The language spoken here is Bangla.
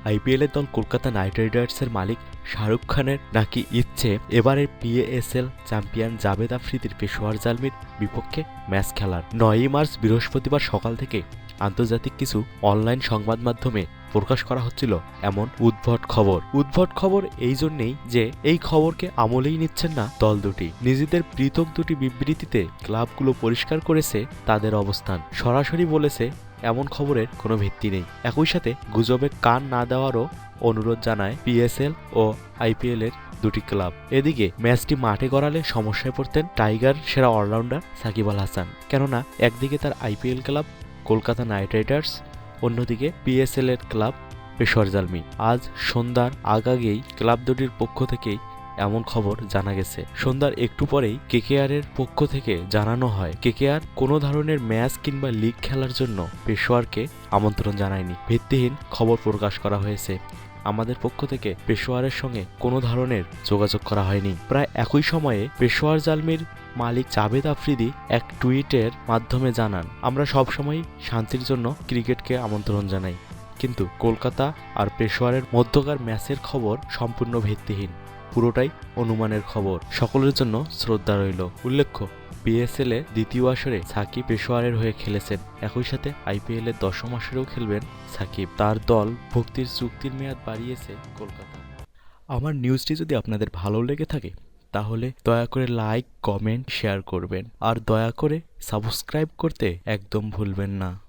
আইপিএল এর দল কলকাতা নাইট রাইডার্সের মালিক শাহরুখ খানের নাকি ইচ্ছে এবারের পিএএসএল চ্যাম্পিয়ন জাভেদ আফ্রিদির পেশোয়ার জালমির বিপক্ষে ম্যাচ খেলার। 9ই মার্চ বৃহস্পতিবার সকাল থেকে আন্তর্জাতিক কিছু অনলাইন সংবাদ মাধ্যমে প্রকাশ করা হচ্ছিল এমন উদ্ভট খবর এই জন্যেই যে এই খবরকে আমলেই নিচ্ছেন না দল দুটি। নিজেদের পৃথক দুটি বিবৃতিতে ক্লাবগুলো পরিষ্কার করেছে তাদের অবস্থান, সরাসরি বলেছে এমন খবরের কোনো ভিত্তি নেই। একই সাথে গুজবে কান না দেওয়ারও অনুরোধ জানায় পিএসএল ও আইপিএল এর দুটি ক্লাব। এদিকে ম্যাচটি মাঠে গড়ালে সমস্যায় পড়তেন টাইগার সেরা অলরাউন্ডার সাকিব আল হাসান, কেননা একদিকে তার IPL club Kolkata night Riders, অন্যদিকে পিএসএল এর ক্লাব পেশোয়ার জালমি। আজ সন্ধ্যার আগাগেই ক্লাব দুটির পক্ষ থেকেই এমন খবর জানা গেছে। সন্ধ্যার একটু পরেই কেকেআর এর পক্ষ থেকে জানানো হয় কেকেআর কোনো ধরনের ম্যাচ কিংবা লিগ খেলার জন্য পেশোয়ারকে আমন্ত্রণ জানায়নি। ভিত্তিহীন খবর প্রকাশ করা হয়েছে, আমাদের পক্ষ থেকে পেশোয়ারের সঙ্গে কোনো ধরনের যোগাযোগ করা হয়নি। প্রায় একই সময়ে পেশোয়ার জালমির মালিক জাভেদ আফ্রিদি এক টুইটের মাধ্যমে জানান, আমরা সবসময় শান্তির জন্য ক্রিকেটকে আমন্ত্রণ জানাই, কিন্তু কলকাতা আর পেশোয়ারের মধ্যকার ম্যাচের খবর সম্পূর্ণ ভিত্তিহীন, পুরোটাই অনুমানের খবর। সকলের জন্য শ্রদ্ধা রইল। উল্লেখ্য, পিএসএল এ দ্বিতীয় আসরে সাকিব পেশোয়ারের হয়ে খেলেছেন, একই সাথে আইপিএল এর 10ম আসরেও খেলবেন সাকিব। তার দল ভুক্তির চুক্তির মেয়াদ বাড়িয়েছে কলকাতা। আমার নিউজটি যদি আপনাদের ভালো লেগে থাকে তাহলে দয়া করে লাইক, কমেন্ট, শেয়ার করবেন, আর দয়া করে সাবস্ক্রাইব করতে একদম ভুলবেন না।